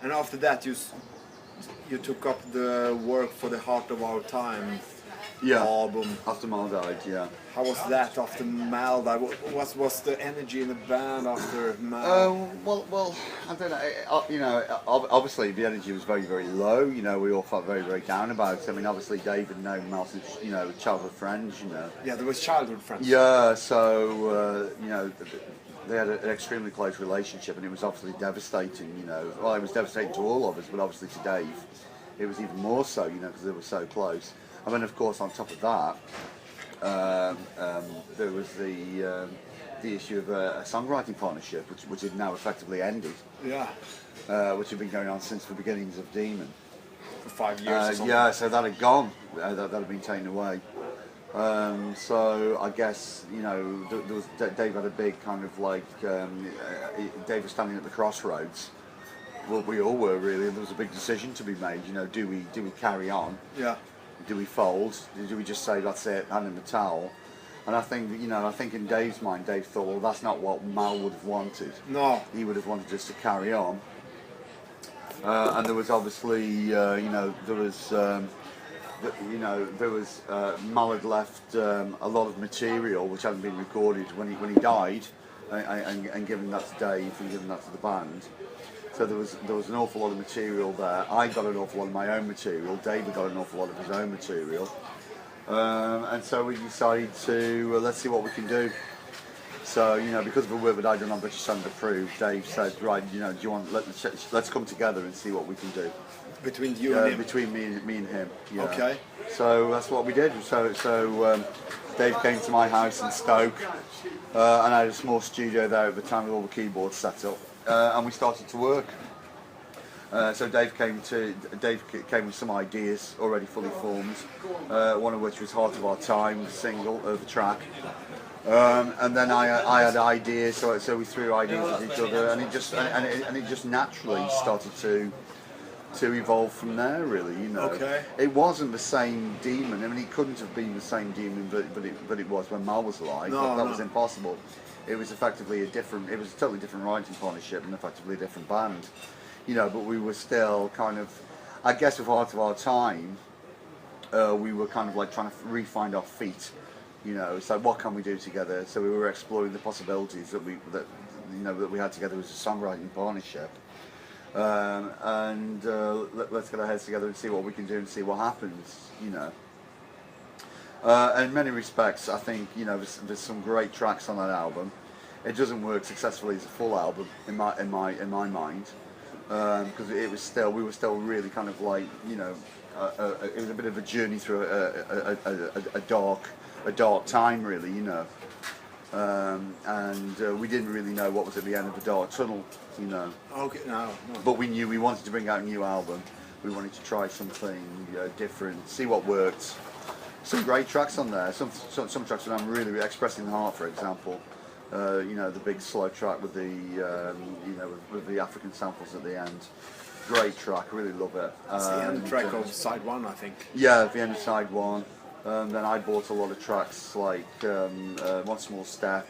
And after that, you took up the work for the Heart of Our Time album. After Mal died, yeah. How was that after Mal died? What was the energy in the band after Mal? Well, I don't know. You know, obviously the energy was very, very low. You know, we all felt very, very down about it. I mean, obviously Dave had known Mal since, you know, childhood friends. You know. Yeah, there was childhood friends. Yeah, so you know, they had an extremely close relationship, and it was obviously devastating. You know, well, it was devastating to all of us, but obviously to Dave, it was even more so. You know, because they were so close. I mean, of course, on top of that, there was the issue of a songwriting partnership, which had now effectively ended. Yeah. Which had been going on since the beginnings of Demon. For 5 years or something. Yeah, so that had gone. That had been taken away. So I guess, you know, Dave had a big kind of like, Dave was standing at the crossroads. Well, we all were really, and there was a big decision to be made. You know, do we carry on? Yeah. Do we fold? Do we just say, that's it, hand in the towel? And I think, you know, I think in Dave's mind, Dave thought, well, that's not what Mal would have wanted. No. He would have wanted us to carry on. And there was obviously, you know, there was, Mal had left a lot of material which hadn't been recorded when he died, and given that to Dave and given that to the band. So there was an awful lot of material there. I got an awful lot of my own material. David got an awful lot of his own material. And so we decided to let's see what we can do. So, you know, because of the work that I'd done on British Sound Approved, Dave said, right, you know, do you want let's come together and see what we can do. Between you and him? Between me and him. Yeah. Okay. So that's what we did. So Dave came to my house in Stoke, and I had a small studio there at the time with all the keyboards set up. And we started to work. So Dave came with some ideas already fully formed. One of which was "Heart of Our Time," the single, the track. And then I had ideas, so we threw ideas at each other, and it just naturally started to evolve from there. Really, you know. Okay. It wasn't the same Demon. I mean, it couldn't have been the same Demon, but it was when Mal was alive. No, that was impossible. It was effectively it was a totally different writing partnership and effectively a different band, you know. But we were still kind of, I guess, with Heart of Our Time, we were kind of like trying to re-find our feet, you know. It's like, what can we do together? So we were exploring the possibilities that we had together as a songwriting partnership, and let's get our heads together and see what we can do and see what happens, you know. In many respects, I think, you know, there's some great tracks on that album. It doesn't work successfully as a full album in my mind, because we were still really kind of like, you know, it was a bit of a journey through a dark time, really, you know. And we didn't really know what was at the end of the dark tunnel, you know. Okay, no. But we knew we wanted to bring out a new album. We wanted to try something different, see what worked. Some great tracks on there. Some tracks that I'm really expressing the heart, for example. You know, the big slow track with the with the African samples at the end. Great track, I really love it. It's the end track of side one, I think. Yeah, the end of side one. Then I bought a lot of tracks like One Small Step,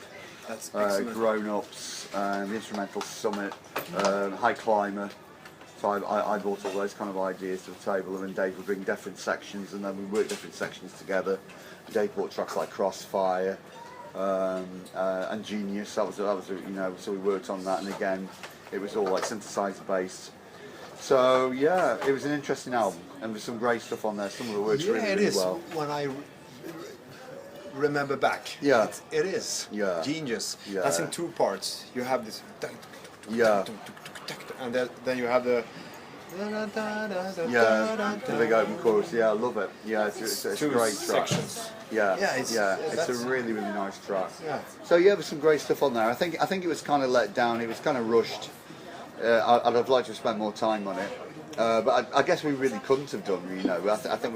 That's excellent. Grown Ups, the Instrumental Summit, High Climber. So I brought all those kind of ideas to the table, and then Dave would bring different sections, and then we worked different sections together. Dave brought tracks like Crossfire and Genius. That was you know, so we worked on that, and again, it was all like synthesizer based. So yeah, it was an interesting album, and there's some great stuff on there. Some of the works really well. When I remember back, yeah, it is. Yeah, Genius. Yeah. That's in two parts. You have this. Yeah. And then you have the. Yeah, the big open chorus. Yeah, I love it. Yeah, it's a great track. Sections. Yeah, it's a really nice track. Yeah. So yeah, there's some great stuff on there. I think it was kind of let down. It was kind of rushed. I'd have liked to have spent more time on it, but I guess we really couldn't have done. You know, I think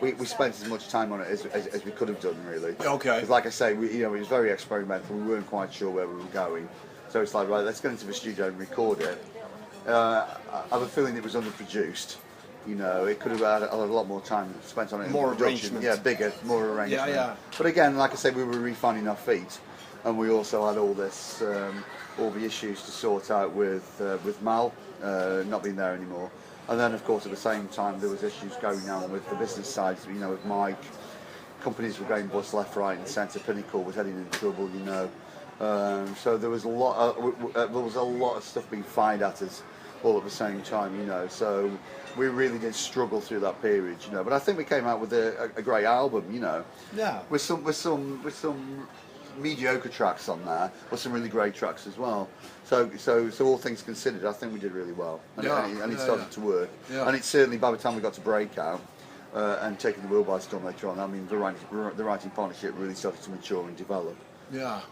we spent as much time on it as we could have done, really. Okay. Because like I say, it was very experimental. We weren't quite sure where we were going, so it's like, right, let's go into the studio and record it. I have a feeling it was underproduced. You know, it could have had a lot more time spent on it. More arrangement. Yeah, bigger, more arrangement. Yeah. But again, like I say, we were refining our feet. and we also had all this, all the issues to sort out with Mal not being there anymore. And then, of course, at the same time, there was issues going on with the business side. You know, with Mike, companies were going bust left, right, and centre. Pinnacle was heading into trouble. You know, so there was a lot. There was a lot of stuff being fired at us all at the same time. You know, so we really did struggle through that period. You know, but I think we came out with a great album. You know, Yeah. with some mediocre tracks on there, but some really great tracks as well. So all things considered, I think we did really well, and, and it started to work. Yeah. And it certainly, by the time we got to Breakout and Taking the World by Storm later on, I mean, the writing partnership really started to mature and develop. Yeah.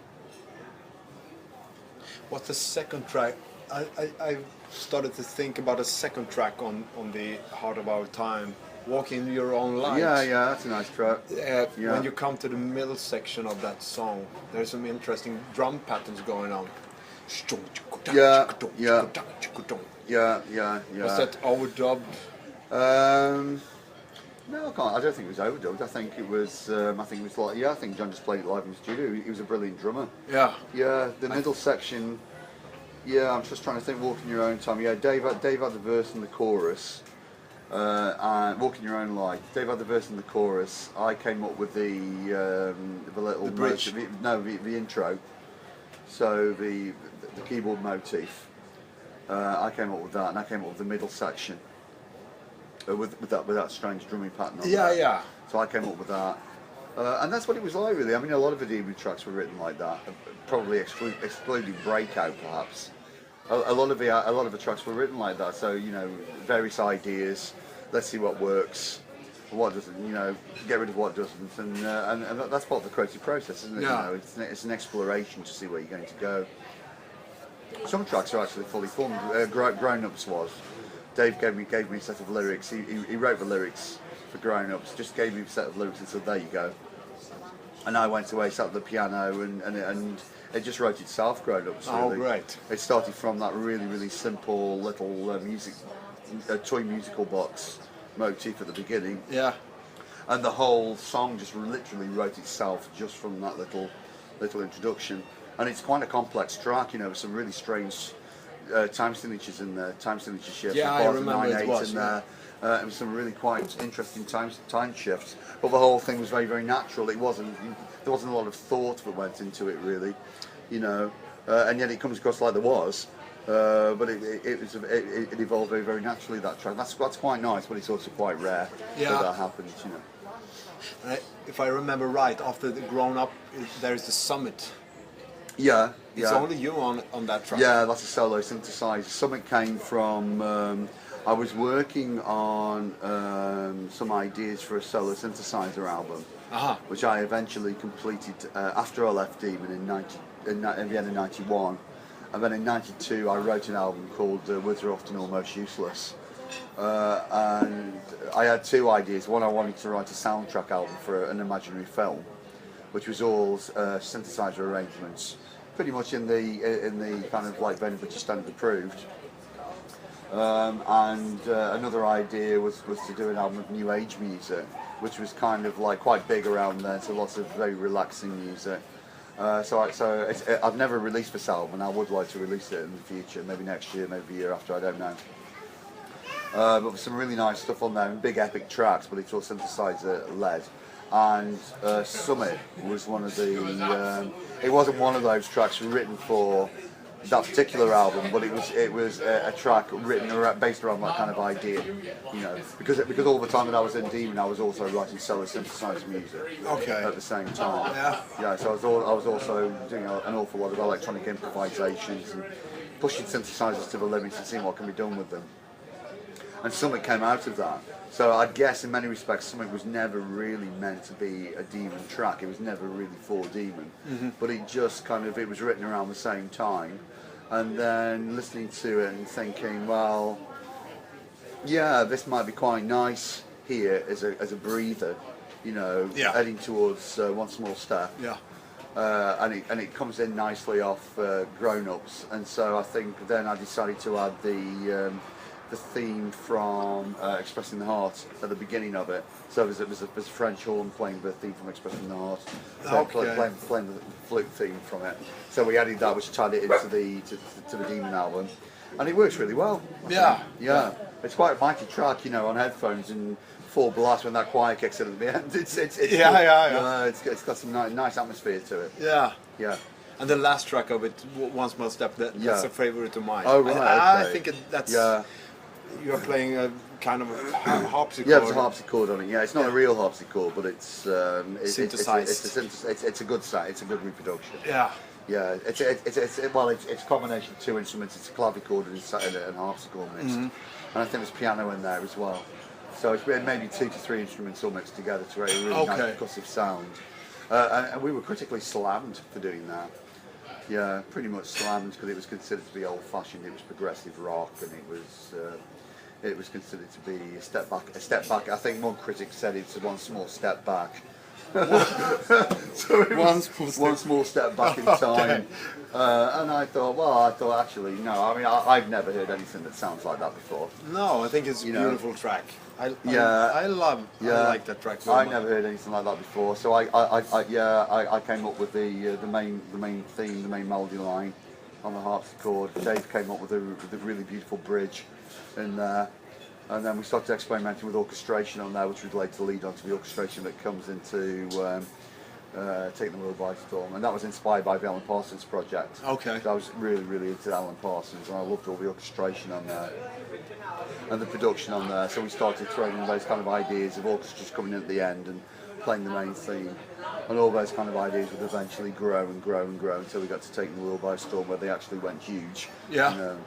What's the second track? I started to think about a second track on the Heart of Our Time, Walking Your Own Light. Yeah, that's a nice track. Yeah. When you come to the middle section of that song, there's some interesting drum patterns going on. Yeah. Was that overdubbed? No, I can't. I don't think it was overdubbed. I think it was. I think John just played it live in the studio. He was a brilliant drummer. Yeah. Yeah, the middle section. Yeah, I'm just trying to think. Walking Your Own Time. Yeah, Dave had the verse and the chorus. And Walking Your Own Light. Dave had the verse and the chorus. I came up with the little the bridge. The intro. So the keyboard motif. I came up with that, and I came up with the middle section with that strange drumming pattern on there. Yeah. So I came up with that, and that's what it was like, really. I mean, a lot of the Demon tracks were written like that, probably excluding Breakout, perhaps. A lot of the tracks were written like that. So, you know, various ideas. Let's see what works, what doesn't. You know, get rid of what doesn't, and that's part of the creative process, isn't it? Yeah. You know, it's an exploration to see where you're going to go. Some tracks are actually fully formed. Grown Ups was. Dave gave me a set of lyrics. He wrote the lyrics for Grown Ups. Just gave me a set of lyrics and said, "There you go." And I went away, sat at the piano, and it just wrote itself. Grown Ups. Really. Oh, great. It started from that really simple little toy musical box motif at the beginning. Yeah. And the whole song just literally wrote itself just from that little introduction. And it's quite a complex track, you know, with some really strange time signatures in there, time signature shifts. Yeah, I remember it was. In there. It was some really quite interesting time shifts. But the whole thing was very natural. There wasn't a lot of thought that went into it, really, you know. And yet it comes across like there was. But it evolved very naturally, that track. That's quite nice, but it's also quite rare that happens, you know. If I remember right, after the Grown Up, there's the Summit. Yeah. It's only you on that track. Yeah, that's a solo synthesizer. Summit came from. I was working on some ideas for a solo synthesizer album, which I eventually completed after I left Demon in the end of '91. And then in '92 I wrote an album called Words Are Often Almost Useless. And I had two ideas. One, I wanted to write a soundtrack album for an imaginary film, which was all synthesizer arrangements, pretty much in the kind of like vein of which is standard approved. And another idea was to do an album of new age music, which was kind of like quite big around there, so lots of very relaxing music. I've never released this album, and I would like to release it in the future, maybe next year, maybe the year after, I don't know. But there's some really nice stuff on there, and big epic tracks, but it's all synthesizer led. And Summit was one of the. It wasn't one of those tracks written for that particular album, but it was a track written based around that kind of idea, you know, because all the time that I was in Demon, I was also writing solo synthesizer music. Okay. At the same time. Yeah. So I was also doing an awful lot of electronic improvisations and pushing synthesizers to the limits and seeing what can be done with them. And Summit came out of that. So I guess in many respects Summit was never really meant to be a Demon track. It was never really for Demon. But it just it was written around the same time. And then listening to it and thinking, well, yeah, this might be quite nice here as a breather, you know, heading towards One Small Step. Yeah. And it comes in nicely off Grown Ups. And so I think then I decided to add the theme from Expressing the Heart at the beginning of it. So there's a French horn playing the theme from Expressing the Heart. So Okay. playing the flute theme from it. So we added that, which tied it into to the Demon album, and it works really well. Yeah. Yeah. It's quite a mighty track, you know, on headphones and full blast when that choir kicks in at the end. It's Yeah. it's got some nice atmosphere to it. Yeah. Yeah. And the last track of it, Once More Step, that's Yeah. a favorite of mine. Oh, right, I okay. think that's Yeah. you're playing a kind of a harpsichord. Yeah, there's a harpsichord on it. Yeah, it's not a real harpsichord, but it's Synthesized. It's a good sound. It's a good reproduction. Yeah. Yeah, it's a combination of two instruments. It's a clavichord and harpsichord mixed, and I think there's piano in there as well. So it's been maybe 2 to 3 instruments all mixed together to create a really nice percussive sound. And we were critically slammed for doing that. Yeah, pretty much slammed because it was considered to be old-fashioned. It was progressive rock, and it was considered to be a step back. A step back. I think one critic said it's one small step back. So it was one small step back in time. And I thought actually no. I mean, I've never heard anything that sounds like that before. No, I think it's a You know. beautiful track. I Yeah. like that track. I never heard anything like that before. So I came up with the main theme, the main melody line on the harpsichord. Dave came up with a really beautiful bridge in there. And then we started experimenting with orchestration on there, which would later lead on to the orchestration that comes into Taking the World by Storm. And that was inspired by the Alan Parsons project. Okay. So I was really into Alan Parsons, and I loved all the orchestration on there and the production on there. So we started throwing in those kind of ideas of orchestras coming in at the end and playing the main theme. And all those kind of ideas would eventually grow until we got to Taking the World by Storm, where they actually went huge. Yeah. You know.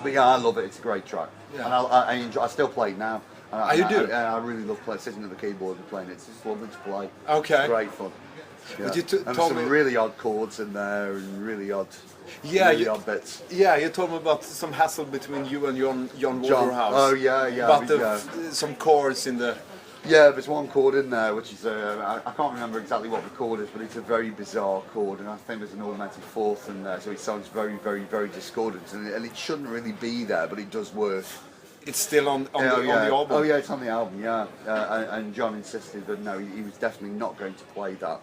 But yeah, I love it. It's a great track, Yeah. and I enjoy. I still play it now. And you do? I really love sitting at the keyboard and playing it. It's just lovely to play. Okay. It's great fun. Yeah. But you and there's told some me really odd chords in there and really odd, odd bits. Yeah, you told me about some hassle between you and John Waterhouse. Oh yeah. About some chords in the. Yeah, there's one chord in there which is I can't remember exactly what the chord is, but it's a very bizarre chord, and I think there's an augmented fourth in there, so it sounds very discordant, and it shouldn't really be there, but it does work. It's still on the album. Oh yeah, it's on the album. Yeah, and John insisted that no, he was definitely not going to play that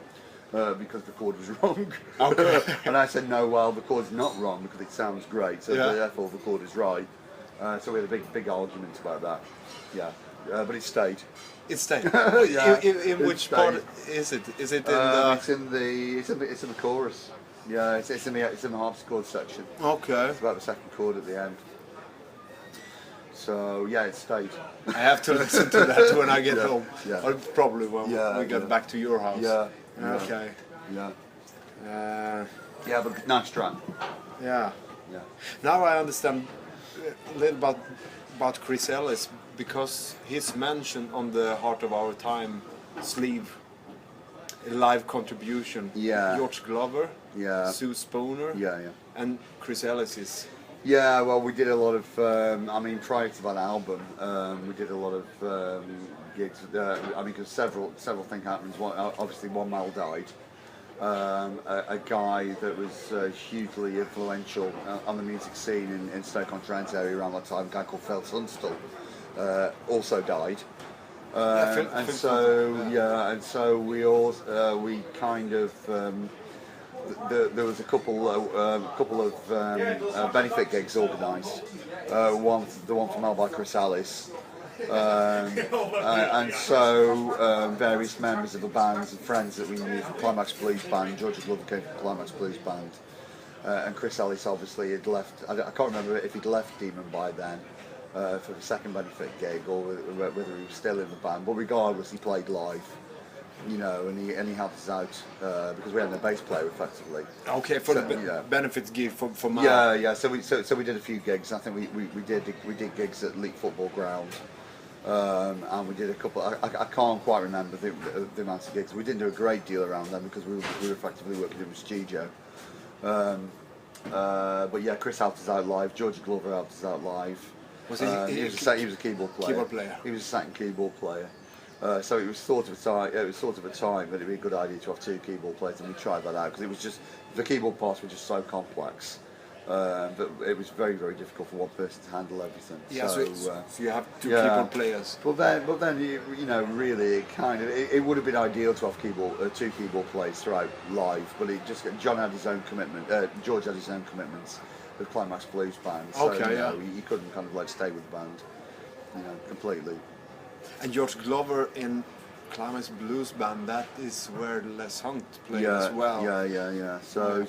because the chord was wrong. Okay. And I said no, well the chord's not wrong because it sounds great, so therefore the chord is right. So we had a big argument about that. Yeah, but it stayed. It stayed. Yeah, in which part is it? Is it in the? It's in the chorus. Yeah, it's in the harpsichord section. Okay. It's about the second chord at the end. So yeah, it stayed. I have to listen to that when I get home. Yeah. Or probably when we get back to your house. Yeah. Okay. Yeah. Yeah, but nice track. Yeah. Yeah. Now I understand a little about Chris Ellis, because he's mentioned on the Heart of Our Time sleeve, a live contribution. Yeah. George Glover. Yeah. Sue Spooner. Yeah. And Chris Ellis is. Yeah, well, we did a lot of. Prior to that album, we did a lot of gigs. Because several things happened. Obviously, one Mal died. A guy that was hugely influential on the music scene in Stoke-on-Trent area around that time, a guy called Phil Tunstall, also died. And so we kind of. There was a couple of benefit gigs organised. The one for Mal by Chris Ellis, and so various members of the bands and friends that we knew from Climax Blues Band. George Glover came from Climax Blues Band, and Chris Ellis obviously had left. I can't remember if he'd left Demon by then for the second benefit gig, or whether he was still in the band. But regardless, he played live. You know, and he helped us out because we had no bass player effectively. Okay, for the benefits gig for Mal. Yeah. So we did a few gigs. I think we did gigs at Leek Football Ground, and we did a couple. I can't quite remember the amount of gigs. We didn't do a great deal around them because we were effectively working in the studio. But yeah, Chris helped us out live. George Glover helped us out live. Was he was a keyboard player. Keyboard player. He was a second keyboard player. So it was sort of a time that it'd be a good idea to have two keyboard players, and we tried that out because it was just the keyboard parts were just so complex But it was very, very difficult for one person to handle everything. Yeah, so you have two yeah. keyboard players. But then you know, really, it would have been ideal to have two keyboard players throughout live, but John had his own commitment. George had his own commitments with Climax Blues Band. So, Okay, you know, he couldn't kind of like stay with the band, you know, completely. And George Glover in Climax Blues Band, that is where Les Hunt played as well. Yeah. So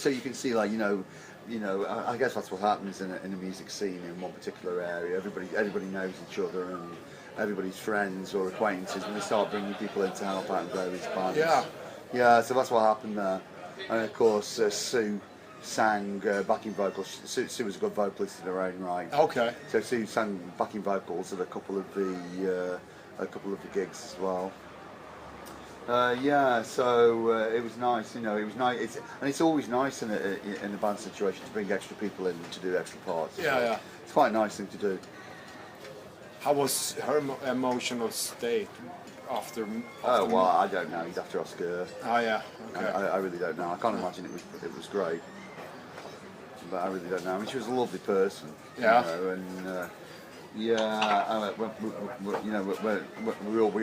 you can see, like, you know, I guess that's what happens in a music scene in one particular area. Everybody knows each other and everybody's friends or acquaintances, and they start bringing people in to help out in various bands. Yeah. So that's what happened there. And of course, Sue sang backing vocals. Sue was a good vocalist in her own right. Okay. So Sue sang backing vocals at a couple of the gigs as well. So it was nice, you know. It was nice, it's always nice in a band situation to bring extra people in to do extra parts. Yeah. It's quite a nice thing to do. How was her emotional state after? Oh well, I don't know. You'd have to ask her. Oh yeah. Okay. I really don't know. I can't imagine it was great, but I really don't know. I mean, she was a lovely person. Yeah. You know, and. We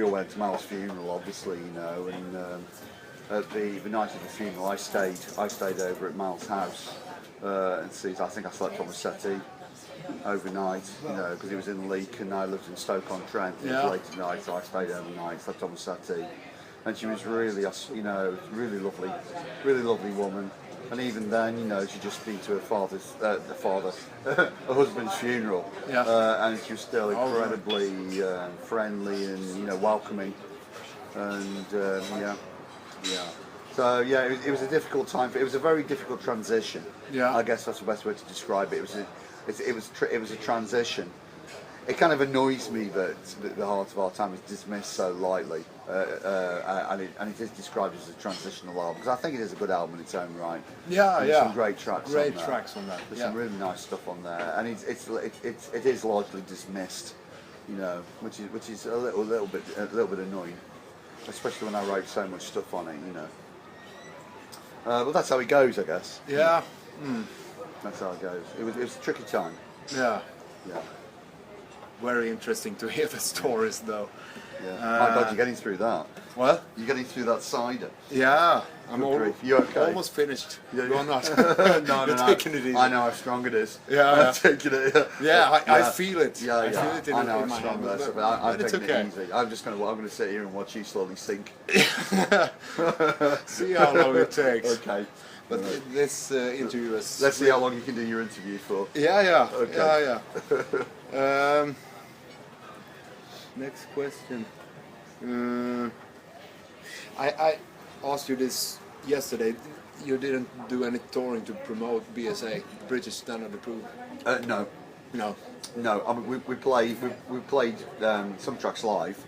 all went to Mal's funeral, obviously, you know, and at the night of the funeral, I stayed over at Mal's house, and I think I slept on the settee overnight, you know, because he was in Leek and I lived in Stoke-on-Trent. It was late at night, so I stayed overnight, slept on the settee, and she was really, you know, really lovely woman. And even then, you know, she'd just been to her husband's funeral, and she was still incredibly friendly and, you know, welcoming, and So yeah, it was a difficult time. It was a very difficult transition. Yeah, I guess that's the best way to describe it. It was a transition. It kind of annoys me that the Heart of Our Time is dismissed so lightly, and it is described as a transitional album, because I think it is a good album in its own right. There's some great tracks on there. There's some really nice stuff on there, and it is largely dismissed, you know, which is a little bit annoying, especially when I write so much stuff on it, you know. But that's how it goes, I guess. Yeah. That's how it goes. It was a tricky time. Yeah. Yeah. Very interesting to hear the stories, though. Yeah. My God, you're getting through that. What? You're getting through that cider. Yeah. I'm you okay? almost finished. Yeah. You're not. No. Taking it easy. I know how strong it is. Yeah. I'm taking it. I feel it. Yeah. I feel it in I know in how my strong hand. that is, but I'm it's taking okay. it easy. I'm going to sit here and watch you slowly sink. See how long it takes. Okay. But this interview is... Let's see how long you can do your interview for. Yeah. Okay. Yeah. Next question. I asked you this yesterday. You didn't do any touring to promote BSA, British Standard Approved. No. I mean, we played some tracks live,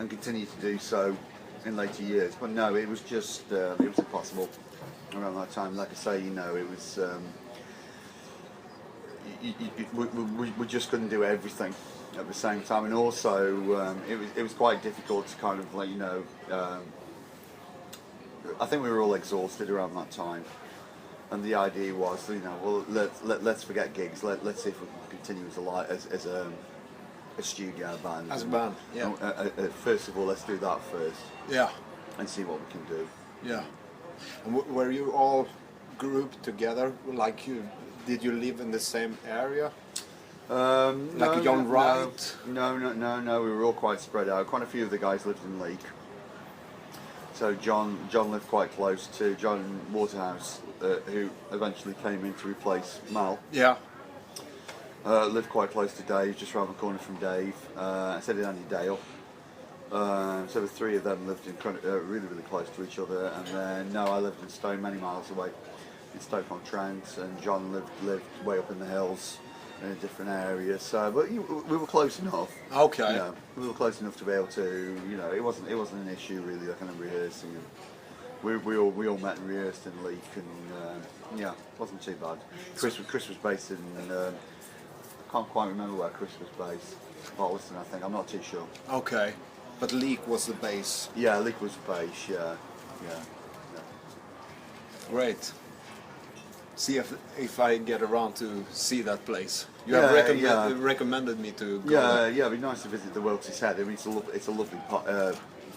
and continue to do so in later years. But no, it was just it was impossible around that time. Like I say, you know, it was we just couldn't do everything at the same time, and also it was quite difficult to kind of, like, you know, I think we were all exhausted around that time, and the idea was, you know, well, let's forget gigs, let's see if we can continue as a studio band. As a band, yeah. First of all, let's do that first. Yeah. And see what we can do. Yeah. And were you all grouped together? Like, did you live in the same area? Like John Wright? No. We were all quite spread out. Quite a few of the guys lived in Leek. So John lived quite close to John Waterhouse, who eventually came in to replace Mal. Yeah. Lived quite close to Dave, just around the corner from Dave. So did Andy Dale. So the three of them lived really close to each other. And then I lived in Stoke, many miles away, in Stoke-on-Trent, and John lived way up in the hills in a different area. So, but we were close enough. Okay. You know, we were close enough to be able to, you know, it wasn't an issue really, like, kind of rehearsing. And we all met and rehearsed in Leek, and yeah, it wasn't too bad. Chris was based in. I can't quite remember where Chris was based. Bolton, I think. I'm not too sure. Okay. But Leek was the base. Yeah, Leek was the base. Yeah. Great. see if I get around to see that place. You Yeah, have yeah. recommended me to go. Yeah, yeah, it'd be nice to visit the Wilkes Head. I mean, it's a lovely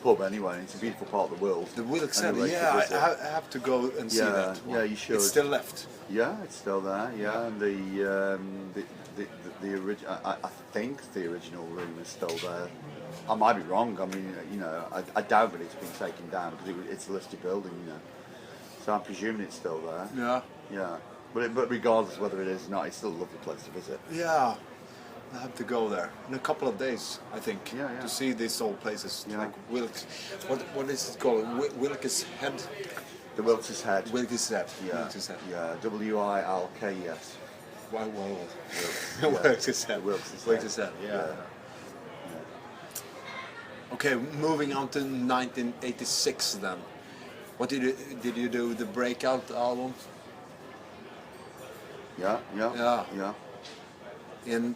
pub anyway, and it's a beautiful part of the world. The Wilkes Head, Anyway, to yeah, visit. I have to go and see Yeah, that one. yeah, you should. It's still left. Yeah, it's still there. Yeah, and the original. I think the original room is still there. I might be wrong. I mean, you know, I doubt that it's been taken down because it's a listed building, you know. So I'm presuming it's still there. Yeah. Yeah, but regardless of whether it is or not, it's still a lovely place to visit. Yeah. I have to go there in a couple of days, I think, Yeah, yeah. to see these old places Yeah. like Wilkes. What is it called? Wilkes Head. The Wilkes Head. Wilkes Head. Yeah, Wilkes Head. yeah. Wilkes. Why? Yeah. Wilkes Head. Wilkes Wilkes Head. Yeah. Okay, moving on to 1986 then. What did you do? The Breakout album? Yeah, yeah, Yeah. yeah. In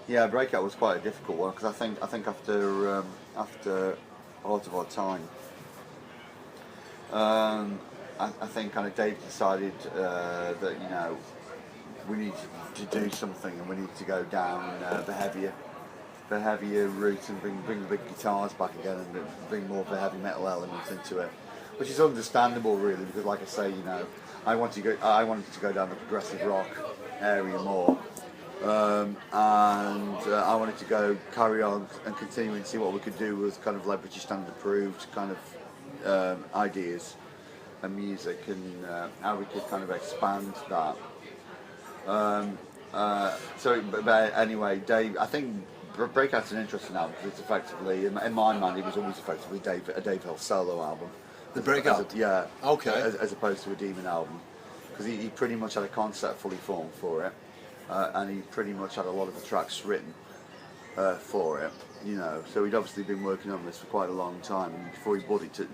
Yeah, Breakout was quite a difficult one because I think after Heart of Our Time, I think kind of Dave decided that, you know, we need to do something and we need to go down the heavier route and bring the big guitars back again and bring more of the heavy metal elements into it, which is understandable really because, like I say, you know, I wanted to go down the progressive rock area more, and I wanted to carry on and continue and see what we could do with kind of like British Standard approved kind of ideas and music and how we could kind of expand that. But anyway, Dave, I think Breakout's an interesting album because it's effectively, in my mind, it was always effectively a Dave Hill solo album. The Breakout? Yeah. Okay. As opposed to a Demon album. Because he pretty much had a concept fully formed for it. And he pretty much had a lot of the tracks written for it. You know, so he'd obviously been working on this for quite a long time before he brought it to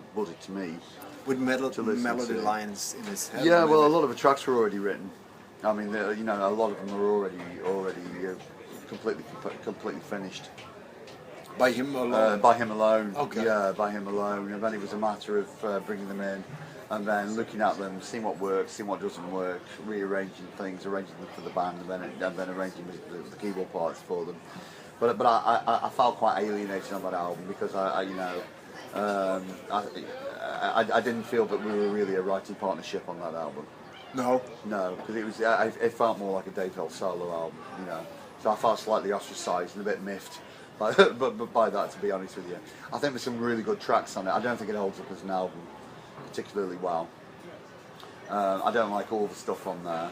me. with listen melody to. lines in his head. Yeah, well, a maybe. lot of the tracks were already written. I mean, you know, a lot of them are already completely finished. By him alone. By him alone. Okay. Yeah, by him alone. And then it was a matter of bringing them in, and then looking at them, seeing what works, seeing what doesn't work, rearranging things, arranging them for the band, and then arranging the keyboard parts for them. But I felt quite alienated on that album because I didn't feel that we were really a writing partnership on that album. No. No, because it felt more like a Dave Hill solo album, you know. So I felt slightly ostracised and a bit miffed, but by that, to be honest with you. I think there's some really good tracks on it. I don't think it holds up as an album particularly well. I don't like all the stuff on there,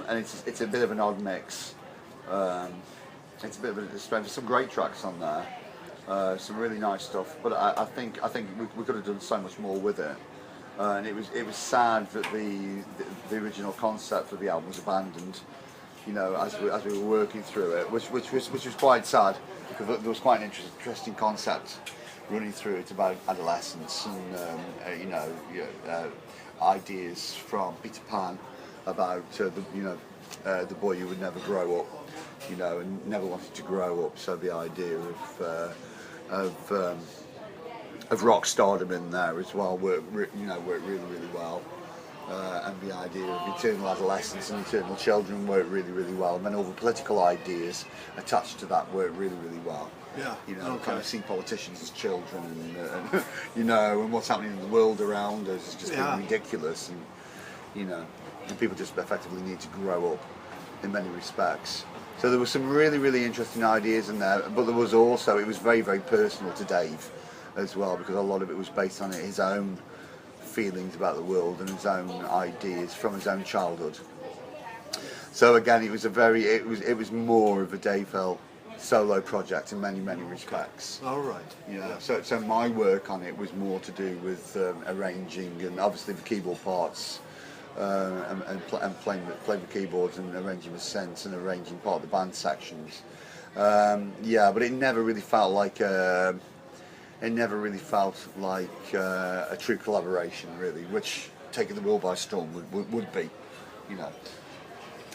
and it's a bit of an odd mix. It's a bit of a strange. There's some great tracks on there, some really nice stuff. But I think we could have done so much more with it. And it was sad that the original concept for the album was abandoned. You know, as we were working through it, which was quite sad because there was quite an interesting concept running through it about adolescence and ideas from Peter Pan about the boy who would never grow up, you know, and never wanted to grow up. So the idea of rock stardom in there as well worked really well. And the idea of eternal adolescence and eternal children worked really well. And then all the political ideas attached to that worked really well. Yeah. You know, Okay. kind of see politicians as children, and you know, and what's happening in the world around us is just being ridiculous, and you know, and people just effectively need to grow up in many respects. So there were some really interesting ideas in there, but there was also, it was very personal to Dave as well, because a lot of it was based on his own feelings about the world and his own ideas from his own childhood. So again, it was more of a Dave Hill solo project in many respects. All right. Yeah. So my work on it was more to do with arranging and obviously the keyboard parts and playing the keyboards and arranging the synths and arranging part of the band sections. But it never really felt like a true collaboration, really, which Taking the World by Storm would be, you know,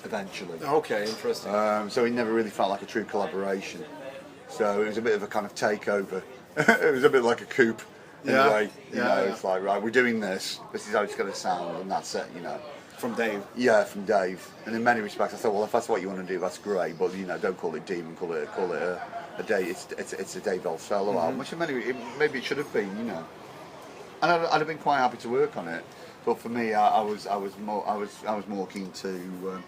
eventually. Okay, interesting. So it never really felt like a true collaboration. So it was a bit of a kind of takeover. It was a bit like a coup in Yeah, a way. You yeah, know, yeah. it's like, right, we're doing this. This is how it's going to sound, and that's it. You know. From Dave. Yeah, from Dave. And in many respects, I thought, well, if that's what you want to do, that's great. But you know, don't call it Demon. Call it a day. It's a Dave Bell solo album, which in maybe it should have been. You know. And I'd have been quite happy to work on it. But for me, I was more keen to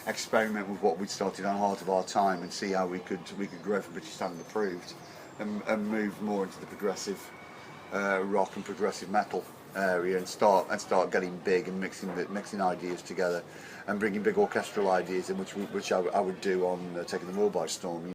experiment with what we'd started on Heart of Our Time and see how we could grow from British Standard Approved and move more into the progressive rock and progressive metal area and start getting big and mixing ideas together and bringing big orchestral ideas in, which I would do on Taking the World by Storm.